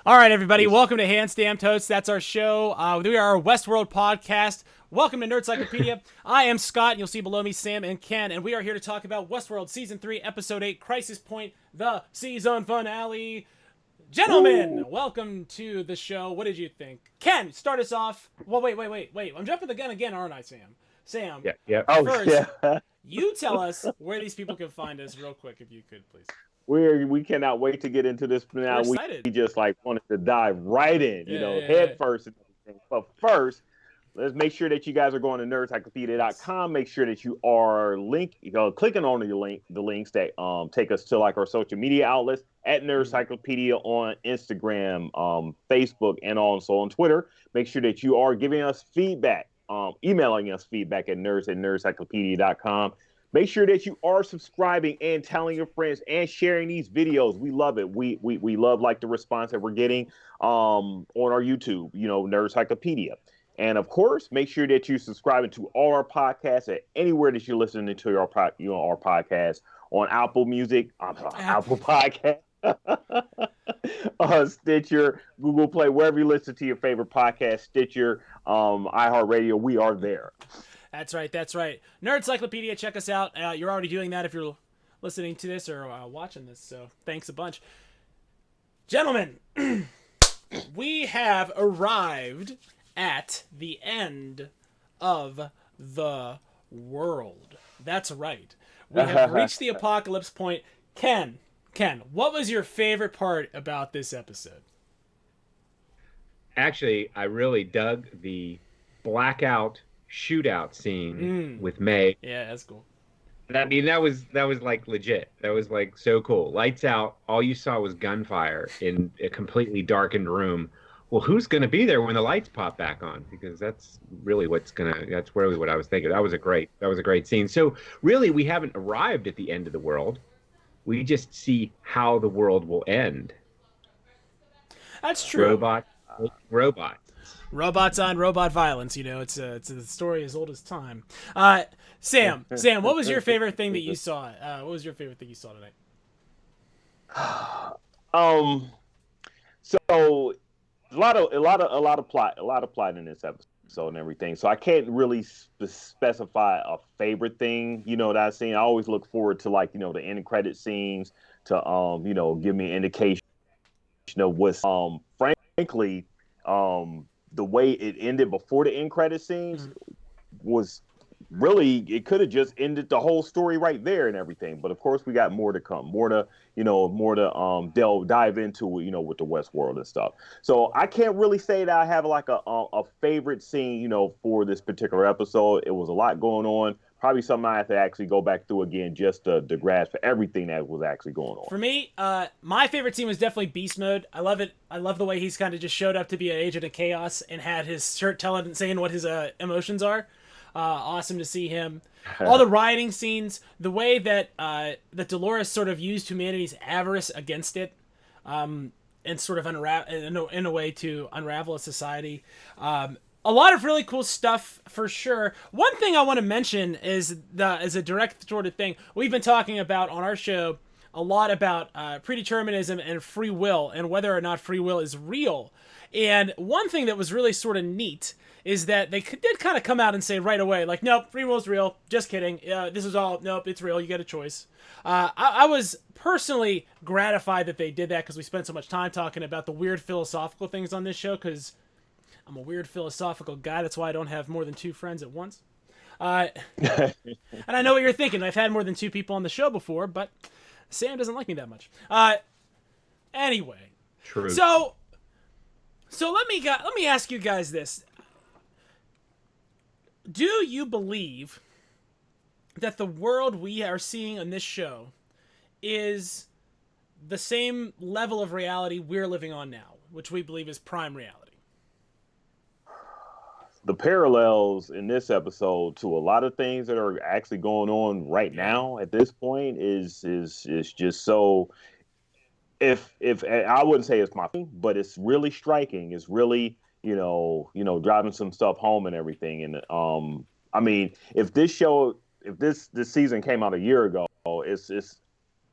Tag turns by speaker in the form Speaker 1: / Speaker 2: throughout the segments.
Speaker 1: All right, everybody, welcome to Hand Stamped Toast. That's our show. We are a Westworld podcast. Welcome to Nerdcyclopedia. I am Scott, and you'll see below me Sam and Ken, and we are here to talk about Westworld Season 3, Episode 8, Crisis Point, the season finale. Gentlemen, welcome to the show. What did you think? Ken, start us off. Well, wait. I'm jumping the gun again, aren't I, Sam? Sam,
Speaker 2: Yeah.
Speaker 1: first, you tell us where these people can find us real quick, if you could, please.
Speaker 2: We cannot wait to get into this
Speaker 1: We're
Speaker 2: now. We
Speaker 1: excited.
Speaker 2: just wanted to dive right in, head first and everything. But first, let's make sure that you guys are going to nerdcyclopedia.com. Make sure that you are clicking on the links that take us to our social media outlets at Nerdcyclopedia on Instagram, Facebook, and also on Twitter. Make sure that you are giving us feedback, emailing us feedback at nerdcyclopedia.com. Make sure that you are subscribing and telling your friends and sharing these videos. We love it. We love the response that we're getting on our YouTube, Nerdcyclopedia. And of course, make sure that you're subscribing to all our podcasts at anywhere that you're listening to our podcast on Apple Music, Apple Podcast, Stitcher, Google Play, wherever you listen to your favorite podcast, Stitcher, iHeartRadio, we are there.
Speaker 1: That's right. Nerdcyclopedia, check us out. You're already doing that if you're listening to this or watching this, so thanks a bunch. Gentlemen, we have arrived at the end of the world. That's right. We have reached the apocalypse point. Ken, what was your favorite part about this episode?
Speaker 3: Actually, I really dug the blackout shootout scene with May.
Speaker 1: Yeah, that's cool.
Speaker 3: I mean, that was legit. That was so cool. Lights out. All you saw was gunfire in a completely darkened room. Well, who's going to be there when the lights pop back on? Because that's really that's really what I was thinking. That was a great scene. So really, we haven't arrived at the end of the world. We just see how the world will end.
Speaker 1: That's true.
Speaker 3: Robots
Speaker 1: on robot violence. It's a story as old as time. Sam, what was your favorite thing that you saw? What was your favorite thing you saw tonight?
Speaker 2: So a lot of plot in this episode and everything. So I can't really specify a favorite thing, that I've seen. I always look forward to the end credit scenes to give me an indication of what's frankly the way it ended before the end credit scenes was really, it could have just ended the whole story right there and everything. But of course, we got more to come, more to dive into, with the Westworld and stuff. So I can't really say that I have a favorite scene, for this particular episode. It was a lot going on. Probably something I have to actually go back through again just to grasp everything that was actually going on.
Speaker 1: For me, my favorite scene was definitely Beast Mode. I love it. I love the way he's kind of just showed up to be an agent of chaos and had his shirt saying what his emotions are. Awesome to see him. All the rioting scenes, the way that that Dolores sort of used humanity's avarice against it, and sort of in a way to unravel a society. A lot of really cool stuff for sure. One thing I want to mention is as a direct sort of thing, we've been talking about on our show a lot about predeterminism and free will and whether or not free will is real. And one thing that was really sort of neat is that they did kind of come out and say right away, nope, free will is real. Just kidding. This is all, nope, it's real. You get a choice. I was personally gratified that they did that because we spent so much time talking about the weird philosophical things on this show because I'm a weird philosophical guy. That's why I don't have more than 2 friends at once. And I know what you're thinking. I've had more than 2 people on the show before, but Sam doesn't like me that much. Anyway.
Speaker 3: True.
Speaker 1: So let me ask you guys this. Do you believe that the world we are seeing on this show is the same level of reality we're living on now, which we believe is prime reality?
Speaker 2: The parallels in this episode to a lot of things that are actually going on right now at this point is just so. If I wouldn't say it's my thing, but it's really striking. It's really driving some stuff home and everything. And I mean, if this season came out a year ago, it's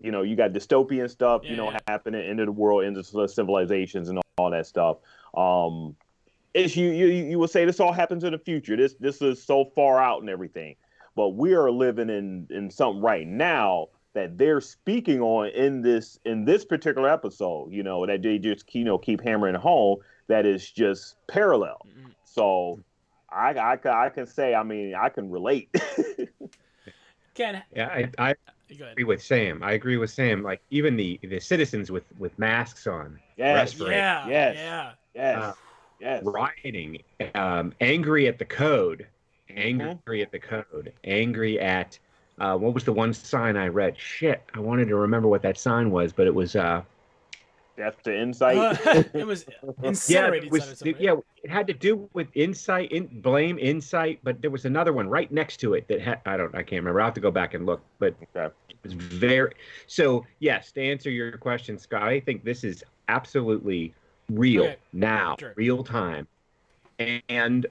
Speaker 2: you got dystopian stuff, happening into the world, into civilizations and all that stuff. It's you would say this all happens in the future. This is so far out and everything, but we are living in something right now that they're speaking on in this particular episode. That they just keep hammering home. That is just parallel. So I can say, I mean, I can relate.
Speaker 1: Ken,
Speaker 3: Yeah, I agree with Sam. I agree with Sam. Like even the citizens with masks on,
Speaker 2: Yes,
Speaker 3: respirators,
Speaker 2: yes, yes.
Speaker 3: rioting, angry at the code, angry at the code, angry at what was the one sign I read? Shit, I wanted to remember what that sign was, but it was
Speaker 2: Death to insight.
Speaker 1: it was incinerated.
Speaker 3: It had to do with blame insight, but there was another one right next to it that I can't remember. I'll have to go back and look, but
Speaker 2: Okay.
Speaker 3: it was very. So yes, to answer your question, Scott, I think this is absolutely real now,
Speaker 1: Sure.
Speaker 3: real time, and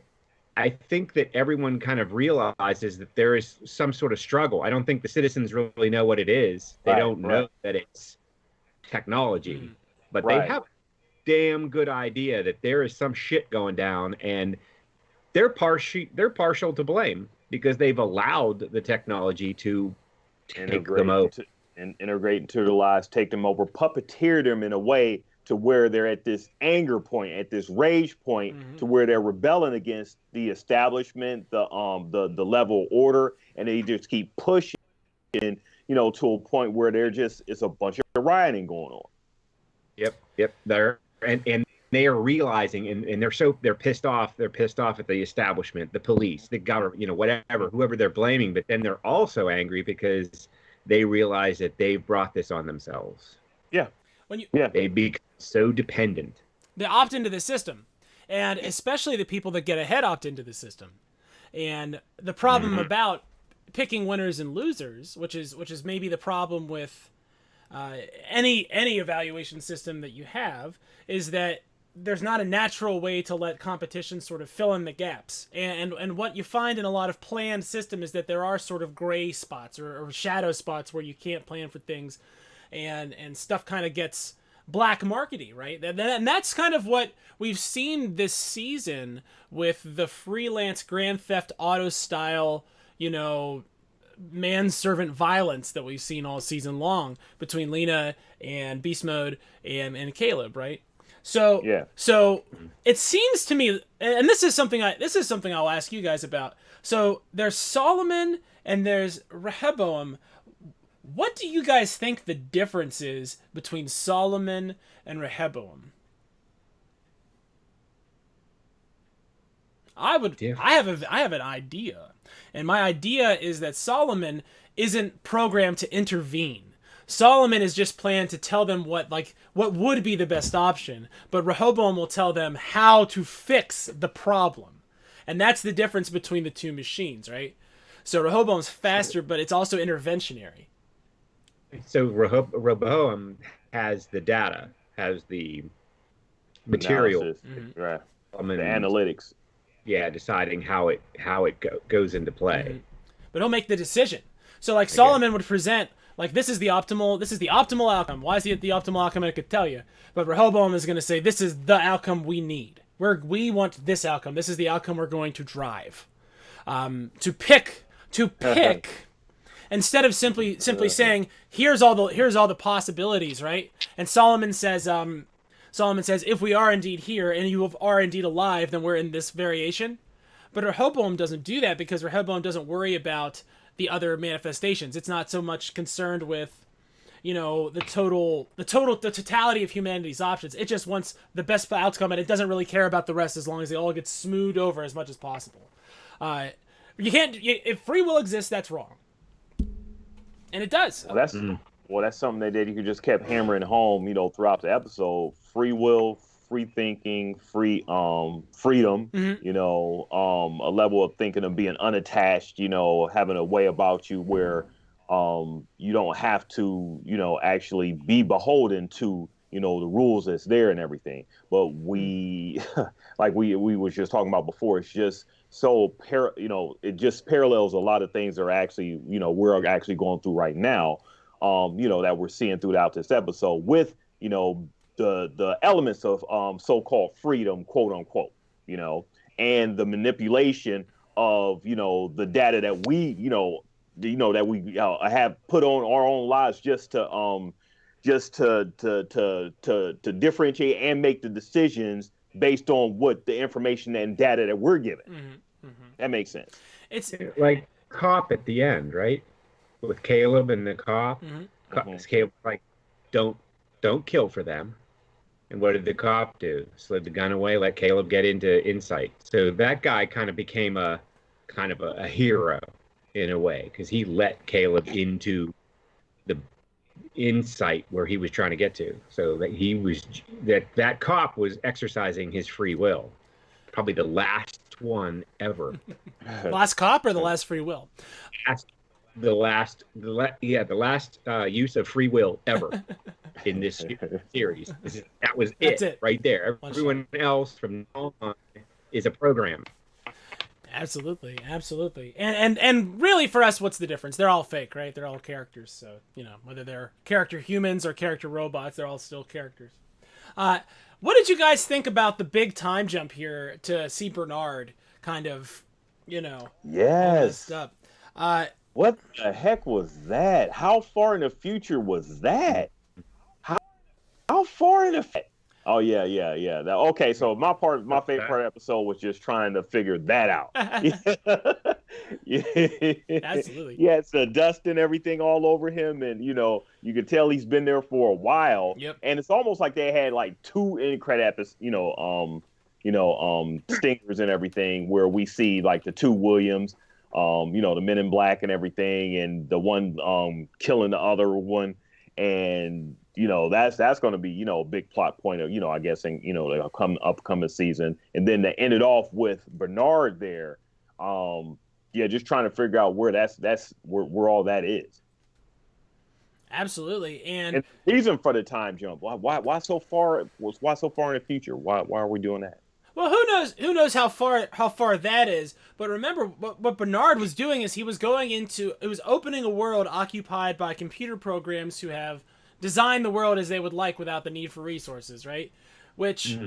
Speaker 3: I think that everyone kind of realizes that there is some sort of struggle. I don't think the citizens really know what it is. They don't know that it's technology, but they have a damn good idea that there is some shit going down, and they're partial to blame because they've allowed the technology to take them over
Speaker 2: and integrate into their lives, take them over, puppeteer them in a way to where they're at this anger point, at this rage point, to where they're rebelling against the establishment, the level of order, and they just keep pushing, to a point where it's a bunch of rioting going on.
Speaker 3: Yep. And they are realizing, and they're pissed off. They're pissed off at the establishment, the police, the government, whoever they're blaming. But then they're also angry because they realize that they've brought this on themselves.
Speaker 2: Yeah.
Speaker 3: They become so dependent.
Speaker 1: They opt into the system, and especially the people that get ahead opt into the system. And the problem about picking winners and losers, which is maybe the problem with any evaluation system that you have, is that there's not a natural way to let competition sort of fill in the gaps. And what you find in a lot of planned system is that there are sort of gray spots or shadow spots where you can't plan for things, and stuff kind of gets black markety, right? And that's kind of what we've seen this season with the freelance Grand Theft Auto style, manservant violence that we've seen all season long between Lena and Beast Mode and Caleb, right? So it seems to me, and this is something I'll ask you guys about. So there's Solomon and there's Rehoboam. What do you guys think the difference is between Solomon and Rehoboam? I have an idea. And my idea is that Solomon isn't programmed to intervene. Solomon is just planned to tell them what would be the best option, but Rehoboam will tell them how to fix the problem. And that's the difference between the two machines, right? So Rehoboam's faster, but it's also interventionary.
Speaker 3: So Rehoboam has the data, has the material,
Speaker 2: right? The analytics.
Speaker 3: Yeah, deciding how it goes into play.
Speaker 1: But he'll make the decision. So like Solomon would present, like, this is the optimal outcome. Why is it the optimal outcome? I could tell you. But Rehoboam is going to say, this is the outcome we need. We want this outcome. This is the outcome we're going to drive. To pick instead of simply saying, here's all the possibilities, right? And Solomon says, if we are indeed here and you are indeed alive, then we're in this variation. But Rehoboam doesn't do that because Rehoboam doesn't worry about the other manifestations. It's not so much concerned with, the totality of humanity's options. It just wants the best outcome, and it doesn't really care about the rest as long as they all get smoothed over as much as possible. If free will exists, that's wrong. And it does.
Speaker 2: Well, that's something that you could just kept hammering home, throughout the episode. Free will, free thinking, freedom, a level of thinking of being unattached, having a way about you where you don't have to, actually be beholden to, the rules that's there and everything. But we, like we was just talking about before, it's just so, it just parallels a lot of things that are actually, we're actually going through right now, that we're seeing throughout this episode with, the elements of so-called freedom, quote unquote, and the manipulation of the data that we that we have put on our own lives just to differentiate and make the decisions based on what the information and data that we're given. That makes sense.
Speaker 1: It's
Speaker 3: like cop at the end, right? With Caleb and the cop. Caleb like, don't kill for them. And what did the cop do? Slid the gun away, let Caleb get into insight. So that guy kind of became a hero in a way, because he let Caleb into the insight where he was trying to get to. So that cop was exercising his free will. Probably the last one ever.
Speaker 1: last cop or the last free will?
Speaker 3: The last use of free will ever in this series. That was it right there. Everyone else from now on is a program.
Speaker 1: Absolutely. And really, for us, what's the difference? They're all fake, right? They're all characters. So, whether they're character humans or character robots, they're all still characters. What did you guys think about the big time jump here to see Bernard kind of, all messed up?
Speaker 2: What the heck was that? How far in the future was that? How far in the... Oh, yeah. Okay, so my favorite part of the episode was just trying to figure that out.
Speaker 1: Absolutely.
Speaker 2: Yeah, it's the dust and everything all over him, and you could tell he's been there for a while.
Speaker 1: Yep.
Speaker 2: And it's almost like they had like two end credit episodes, stingers and everything, where we see like the two Williams, the Men in Black and everything, and the one killing the other one, and that's going to be a big plot point of I guess in the upcoming season, and then to end it off with Bernard there, just trying to figure out where that's where all that is.
Speaker 1: Absolutely, and
Speaker 2: the reason for the time jump. Why so far? Why so far in the future? Why are we doing that?
Speaker 1: Well, who knows how far that is, but remember what Bernard was doing is he was opening a world occupied by computer programs who have designed the world as they would like without the need for resources, right? Which,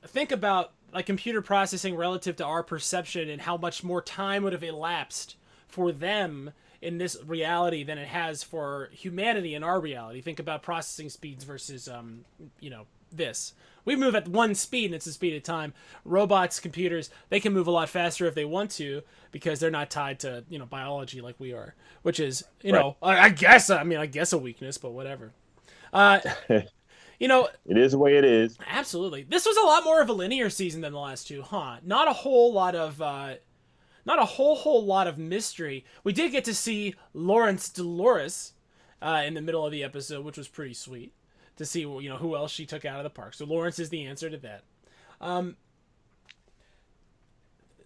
Speaker 1: think about like computer processing relative to our perception and how much more time would have elapsed for them in this reality than it has for humanity in our reality. Think about processing speeds versus, this. We move at one speed, and it's the speed of time. Robots, computers, they can move a lot faster if they want to because they're not tied to, biology like we are, which is, I guess a weakness, but whatever. It
Speaker 2: is the way it is.
Speaker 1: Absolutely. This was a lot more of a linear season than the last two, huh? Not a whole lot of mystery. We did get to see Lawrence Dolores in the middle of the episode, which was pretty sweet. To see who else she took out of the park. So Lawrence is the answer to that.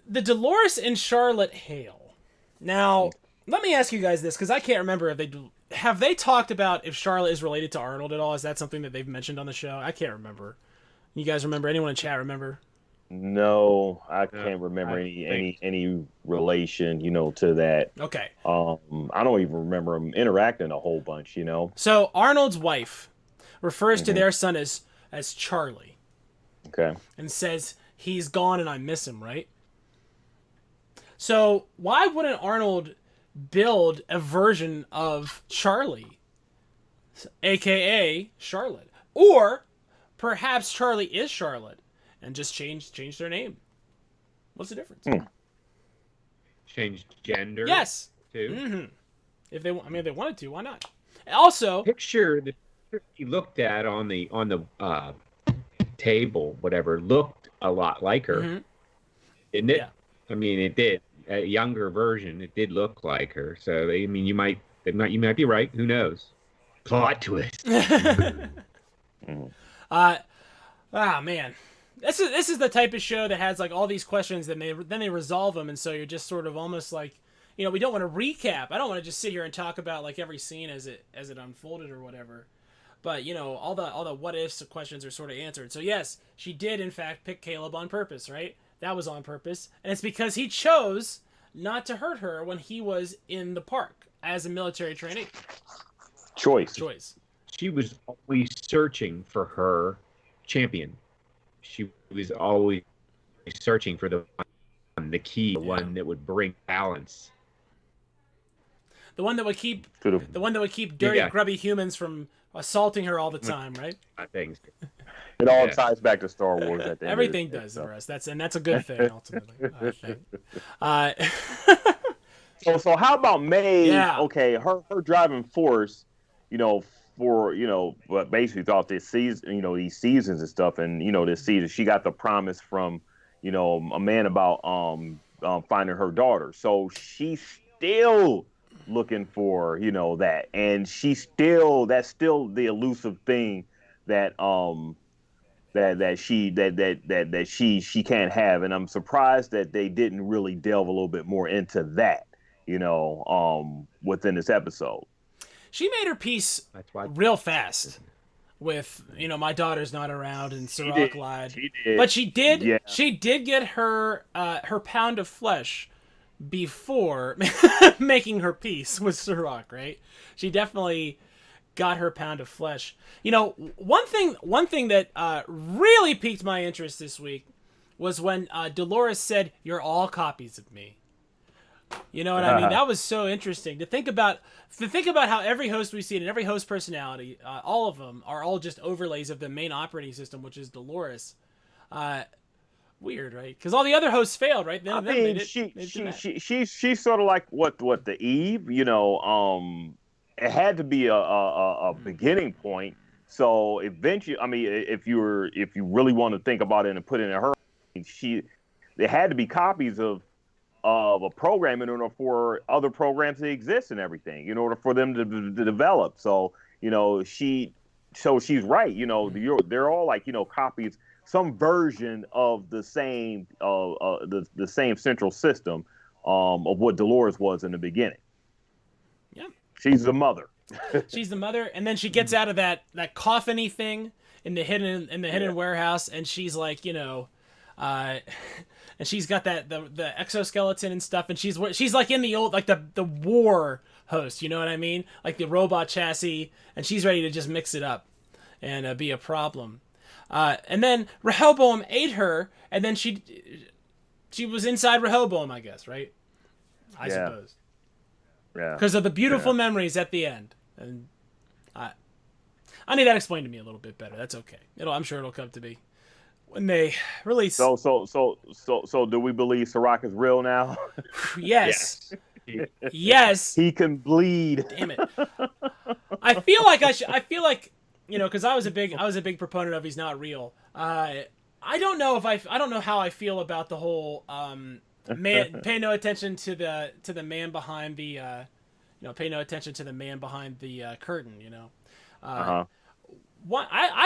Speaker 1: The Dolores and Charlotte Hale. Now, let me ask you guys this, because I can't remember if have they talked about if Charlotte is related to Arnold at all? Is that something that they've mentioned on the show? I can't remember. You guys remember? Anyone in chat remember?
Speaker 2: No, I can't remember any relation, to that.
Speaker 1: Okay.
Speaker 2: I don't even remember them interacting a whole bunch,
Speaker 1: So Arnold's wife refers to their son as Charlie.
Speaker 2: Okay.
Speaker 1: And says he's gone and I miss him, right? So why wouldn't Arnold build a version of Charlie, aka Charlotte? Or perhaps Charlie is Charlotte and just change their name. What's the difference?
Speaker 3: Change gender?
Speaker 1: Yes.
Speaker 3: Too?
Speaker 1: Mm-hmm. If they wanted to, why not? Also,
Speaker 3: picture he looked at on the table, whatever, looked a lot like her, didn't it? Yeah. I mean, it did. A younger version, it did look like her. So you might be right. Who knows? Plot twist.
Speaker 1: Man, this is the type of show that has like all these questions that then they resolve them, and so you're just sort of almost like, we don't want to recap. I don't want to just sit here and talk about like every scene as it unfolded or whatever. But, all the what ifs questions are sort of answered. So, yes, she did, in fact, pick Caleb on purpose, right? That was on purpose. And it's because he chose not to hurt her when he was in the park as a military trainee.
Speaker 2: Choice.
Speaker 3: she was always searching for her champion. She was always searching for the key, the one that would bring balance.
Speaker 1: The one that would keep dirty, grubby humans from assaulting her all the time, right?
Speaker 3: Things.
Speaker 2: It all ties back to Star Wars at the end.
Speaker 1: Everything does for us. That's a good thing ultimately. I think.
Speaker 2: So how about May?
Speaker 1: Yeah.
Speaker 2: Okay, her driving force, but basically throughout this season, these seasons and stuff, and this season she got the promise from, a man about finding her daughter. So she's still looking for that, and that's still the elusive thing that she can't have, and I'm surprised that they didn't really delve a little bit more into that, within this episode.
Speaker 1: She made her peace real fast with, my daughter's not around and Serac lied.
Speaker 2: She did.
Speaker 1: But she did.
Speaker 2: Yeah.
Speaker 1: She did get her pound of flesh before making her peace with Serac, right? She definitely got her pound of flesh. One thing that really piqued my interest this week was when Dolores said, "You're all copies of me." You know what I mean? That was so interesting to think about how every host we've seen and every host personality, all of them are all just overlays of the main operating system, which is Dolores. Weird, right? Because all the other hosts failed, right?
Speaker 2: She's sort of like what the Eve, it had to be a beginning point. So eventually, if you really want to think about it and put it in her, there had to be copies of a program in order for other programs to exist and everything, in order for them to develop. So she's right. They're all like copies, some version of the same the same central system of what Dolores was in the beginning.
Speaker 1: Yeah,
Speaker 2: she's the mother.
Speaker 1: She's the mother, and then she gets out of that coffin-y thing in the hidden warehouse, and she's like, and she's got the exoskeleton and stuff, and she's like in the old, like the war host, you know what I mean? Like the robot chassis, and she's ready to just mix it up and be a problem. And then Rehoboam ate her, and then she was inside Rehoboam, I guess, right? I suppose.
Speaker 2: Yeah.
Speaker 1: Because of the beautiful memories at the end, and I need that explained to me a little bit better. That's okay. I'm sure it'll come to me when they release.
Speaker 2: So do we believe Serac is real now?
Speaker 1: Yes. Yes.
Speaker 2: He can bleed.
Speaker 1: Damn it. I feel like because I was a big proponent of he's not real. I don't know how I feel about the whole pay no attention to the man behind the pay no attention to the man behind the curtain. I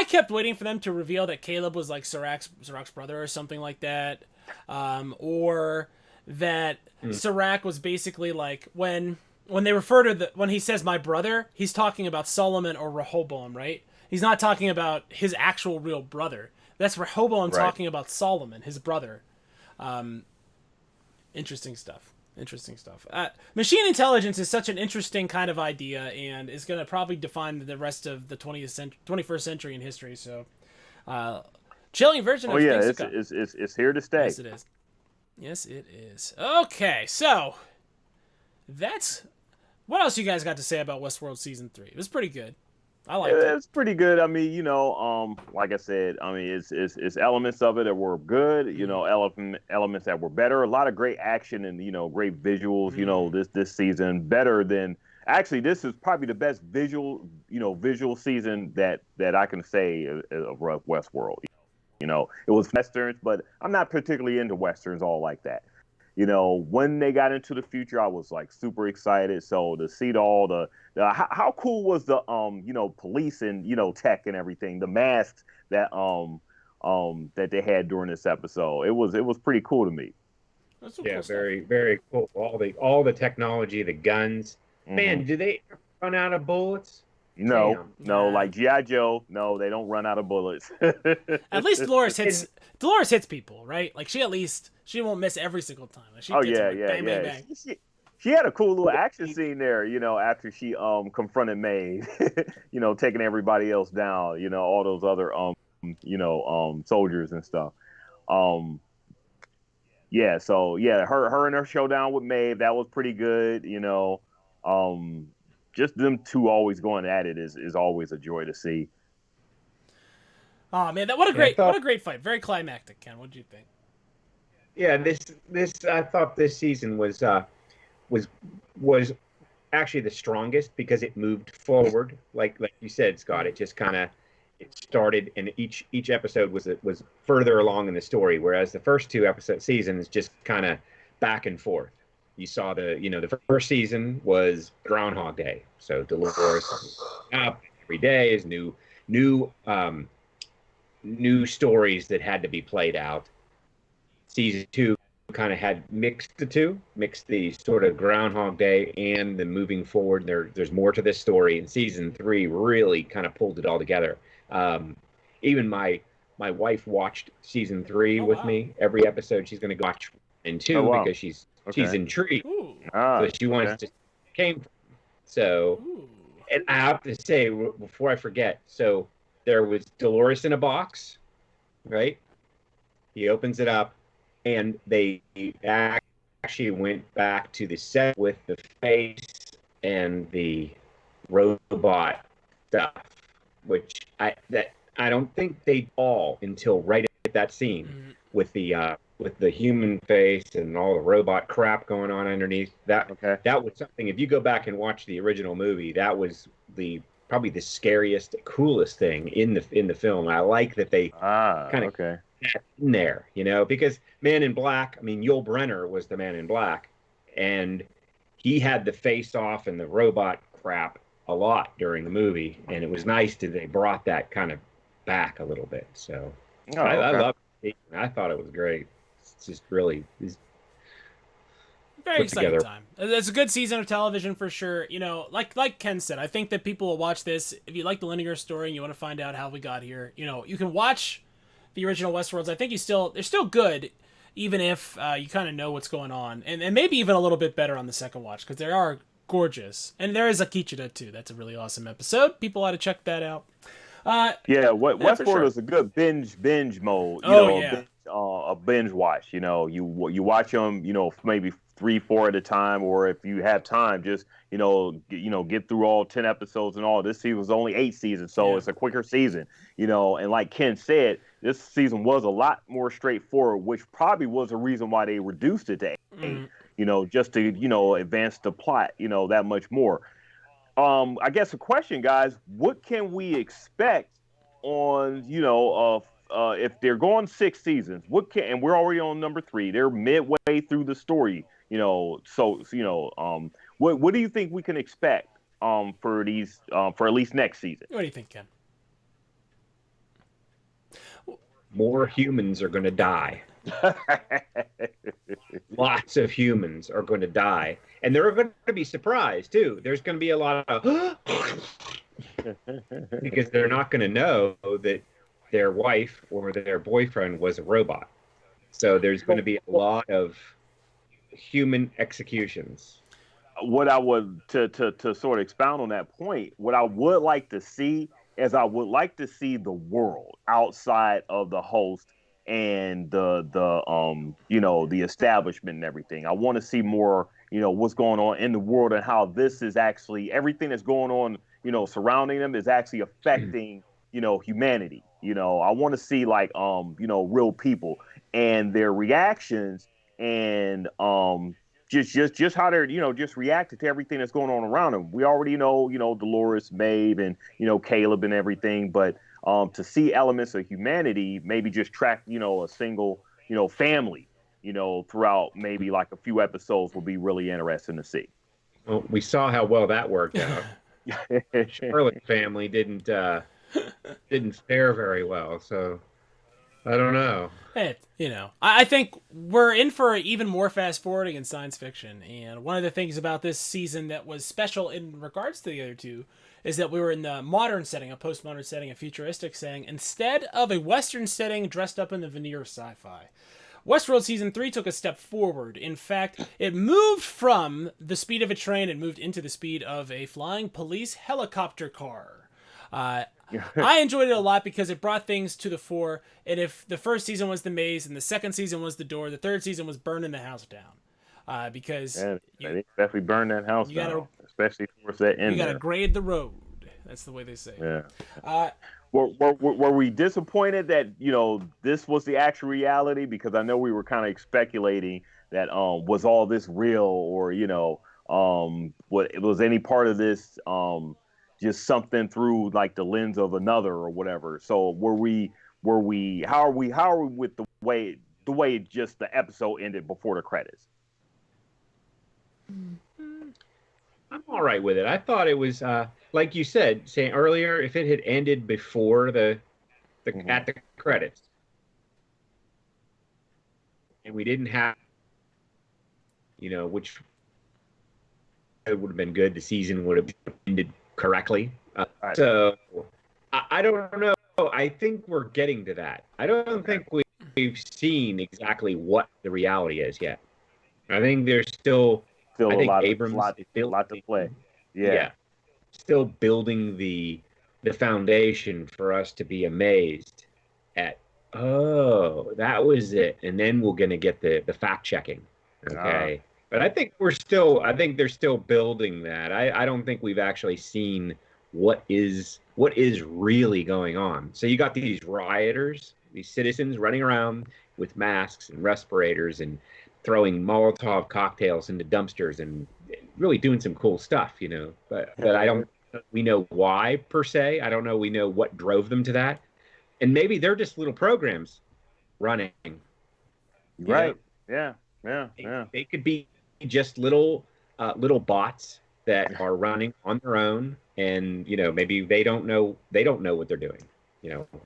Speaker 1: kept waiting for them to reveal that Caleb was like Serac's brother or something like that, or that Serac was basically like when they refer to when he says my brother, he's talking about Solomon or Rehoboam, right? He's not talking about his actual real brother. That's Rehoboam talking about Solomon, his brother. Interesting stuff. Machine intelligence is such an interesting kind of idea, and is going to probably define the rest of the 21st century in history. So, chilling version of things to come.
Speaker 2: It's here to stay.
Speaker 1: Yes, it is. Okay, so that's what else you guys got to say about Westworld season 3. It was pretty good. I liked it.
Speaker 2: It's pretty good. Like I said, it's elements of it that were good. Elements that were better. A lot of great action and great visuals. This season better than actually. This is probably the best visual season that I can say of Westworld. It was westerns, but I'm not particularly into westerns all like that. When they got into the future, I was like super excited. So to see all the how cool was the police and tech and everything, the masks that that they had during this episode. It was pretty cool to me.
Speaker 1: That's some
Speaker 3: Yeah,
Speaker 1: cool
Speaker 3: very very cool. All the technology, the guns. Man, do they run out of bullets?
Speaker 2: No, like G.I. Joe. No, they don't run out of bullets.
Speaker 1: At least Dolores hits people, right? Like she won't miss every single time. Like she bang, bang, bang.
Speaker 2: she had a cool little action scene there, after she confronted Maeve, taking everybody else down, all those other soldiers and stuff. Um yeah, so yeah, her and her showdown with Maeve, that was pretty good. Um just them two always going at it is always a joy to see.
Speaker 1: Oh man, what a great fight. Very climactic, Ken. What did you think?
Speaker 3: Yeah, this I thought this season was was actually the strongest because it moved forward. Like you said, Scott, it just kind of it started, and each episode was further along in the story, whereas the first two episode seasons just kind of back and forth. You saw the first season was Groundhog Day, so Dolores up every day is new stories that had to be played out. Season two kind of had mixed the sort of Groundhog Day and the moving forward. There's more to this story, and season three really kind of pulled it all together. Even my wife watched season three with me. Every episode she's going to watch in two.
Speaker 2: Oh, wow.
Speaker 3: Because she's intrigued. So she wants to came from. So, and I have to say before I forget, so there was Dolores in a box, right? He opens it up, and they actually went back to the set with the face and the robot stuff, which I don't think they all until right at that scene with the human face and all the robot crap going on underneath. That was something. If you go back and watch the original movie, that was probably the scariest, coolest thing in the film. I like that they kind of in there, because Man in Black, I mean, Yul Brynner was the Man in Black, and he had the face off and the robot crap a lot during the movie, and it was nice that they brought that kind of back a little bit. So I love it. I thought it was great. It's just really
Speaker 1: very exciting time. It's a good season of television for sure. Like Ken said, I think that people will watch this if you like the linear story and you want to find out how we got here. You can watch the original Westworlds. I think they're still good, even if you kind of know what's going on, and maybe even a little bit better on the second watch because they are gorgeous. And there is Akichida too. That's a really awesome episode. People ought to check that out.
Speaker 2: Westworld sure. is a good binge mode. A binge watch. You watch them. Maybe 3-4 at a time, or if you have time, just get through all 10 episodes and all. This season was only 8 seasons, so it's a quicker season. And like Ken said, this season was a lot more straightforward, which probably was the reason why they reduced it to 8. Just to advance the plot. That much more. I guess a question, guys, what can we expect on, if they're going 6 seasons, and we're already on number 3, they're midway through the story, what do you think we can expect, for these, for at least next season?
Speaker 1: What do you think, Ken?
Speaker 3: More humans are going to die. Lots of humans are going to die, and they're going to be surprised too. There's going to be a lot of because they're not going to know that their wife or their boyfriend was a robot. So there's going to be a lot of human executions.
Speaker 2: What I would to sort of expound on that point, what I would like to see is I would like to see the world outside of the host and the establishment and everything. I want to see more, what's going on in the world and how this is actually everything that's going on, surrounding them is actually affecting, humanity. I want to see like, real people and their reactions and just how they're, just reacted to everything that's going on around them. We already know, Dolores, Maeve, and, Caleb and everything, but to see elements of humanity, maybe just track, a single, family, throughout maybe like a few episodes will be really interesting to see.
Speaker 3: Well, we saw how well that worked out. Charlotte's family didn't fare very well, so I don't know.
Speaker 1: I think we're in for even more fast forwarding in science fiction, and one of the things about this season that was special in regards to the other two is that we were in the modern setting, a postmodern setting, a futuristic setting, instead of a Western setting dressed up in the veneer of sci-fi. Westworld Season 3 took a step forward. In fact, it moved from the speed of a train and moved into the speed of a flying police helicopter car. I enjoyed it a lot because it brought things to the fore. And if the first season was the maze and the second season was the door, the third season was burning the house down. Because
Speaker 2: they definitely burn that house down, especially towards that end.
Speaker 1: You got to grade the road. That's the way they say.
Speaker 2: Yeah. Were we disappointed that this was the actual reality? Because I know we were kind of speculating that was all this real, or what was any part of this just something through like the lens of another or whatever. So were we how are we with the way just the episode ended before the credits?
Speaker 3: I'm all right with it. I thought it was like you said, saying earlier, if it had ended before the at the credits, and we didn't have, which it would have been good. The season would have ended correctly.
Speaker 2: Right.
Speaker 3: So I don't know. I think we're getting to that. I don't think we've seen exactly what the reality is yet. I think there's still
Speaker 2: a lot
Speaker 3: to
Speaker 2: play. Yeah.
Speaker 3: Still building the foundation for us to be amazed at. Oh, that was it, and then we're gonna get the fact checking. Okay, but I think they're still building that. I don't think we've actually seen what is really going on. So you got these rioters, these citizens running around with masks and respirators and throwing Molotov cocktails into dumpsters and really doing some cool stuff, But we know why per se. I don't know. We know what drove them to that, and maybe they're just little programs running.
Speaker 2: Right? Yeah.
Speaker 3: They could be just little bots that are running on their own, and maybe they don't know what they're doing.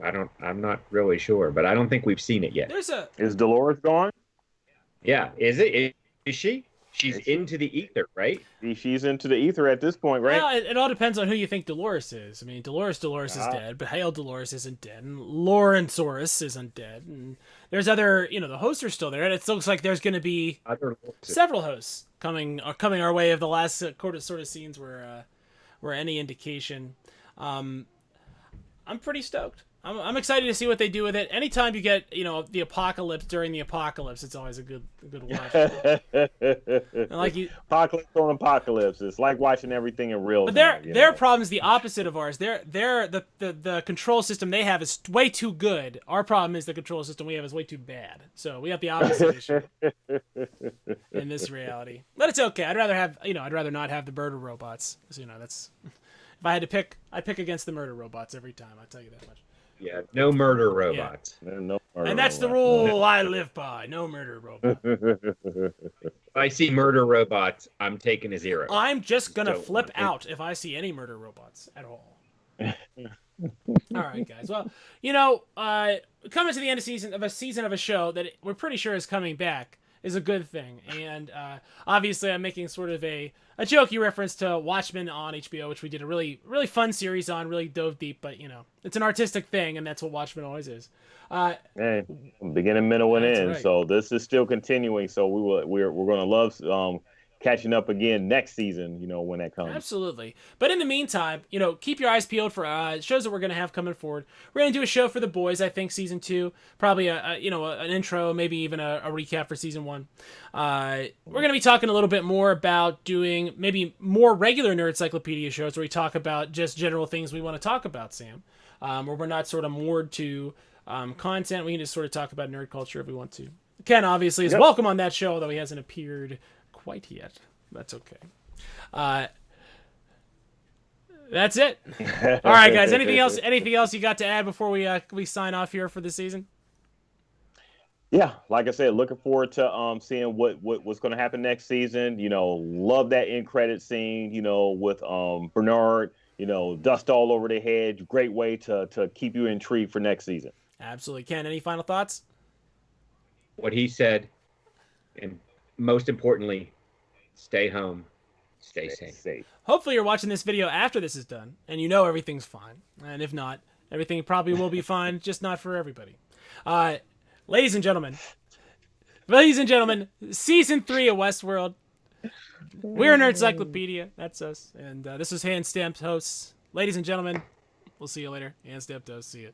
Speaker 3: I'm not really sure, but I don't think we've seen it yet.
Speaker 2: Is Dolores gone?
Speaker 3: Yeah, is she? She's into the ether, right?
Speaker 2: She's into the ether at this point, right?
Speaker 1: Well, it all depends on who you think Dolores is. I mean, Dolores is dead, but Hale Dolores isn't dead, and Laurensaurus isn't dead, and there's other, the hosts are still there, and it looks like there's going to be several hosts coming our way of the last quarter sort of scenes were any indication. I'm pretty stoked. I'm excited to see what they do with it. Anytime you get, the apocalypse during the apocalypse, it's always a good watch.
Speaker 2: Apocalypse on apocalypse. It's like watching everything in real
Speaker 1: time.
Speaker 2: But
Speaker 1: their problem is the opposite of ours. The control system they have is way too good. Our problem is the control system we have is way too bad. So we have the opposite issue in this reality. But it's okay. I'd rather not have the murder robots. So, that's if I had to pick, I'd pick against the murder robots every time. I'll tell you that much.
Speaker 3: Yeah, no murder robots.
Speaker 2: Yeah. No murder
Speaker 1: and that's
Speaker 2: robots.
Speaker 1: The rule I live by. No murder robots.
Speaker 3: If I see murder robots, I'm taking a 0.
Speaker 1: I'm just going to flip out if I see any murder robots at all. All right, guys. Well, coming to the end of a season of a show that we're pretty sure is coming back is a good thing. And obviously I'm making sort of a jokey reference to Watchmen on HBO, which we did a really, really fun series on, really dove deep, but it's an artistic thing, and that's what Watchmen always is.
Speaker 2: Hey, beginning, middle, and end. Right. So this is still continuing. So we're going to love catching up again next season, when that comes.
Speaker 1: Absolutely. But in the meantime, keep your eyes peeled for shows that we're going to have coming forward. We're going to do a show for The Boys, I think, season 2. Probably an intro, maybe even a recap for season 1. We're going to be talking a little bit more about doing maybe more regular Nerdcyclopedia shows where we talk about just general things we want to talk about, Sam. Where we're not sort of moored to content. We can just sort of talk about nerd culture if we want to. Ken, obviously, is welcome on that show, although he hasn't appeared quite yet. That's okay. That's it. All right, guys. Anything else you got to add before we sign off here for the season?
Speaker 2: Yeah, like I said, looking forward to seeing what's going to happen next season. Love that end credit scene. With Bernard. Dust all over the head. Great way to keep you intrigued for next season.
Speaker 1: Absolutely. Ken, any final thoughts?
Speaker 3: What he said, and most importantly, stay home, stay safe.
Speaker 1: Hopefully you're watching this video after this is done, and everything's fine. And if not, everything probably will be fine, just not for everybody. Ladies and gentlemen, Ladies and gentlemen, season 3 of Westworld. We're Nerd Encyclopedia. That's us. And this is Hand Stamped Hosts. Ladies and gentlemen, we'll see you later. Hand Stamped Hosts. See you.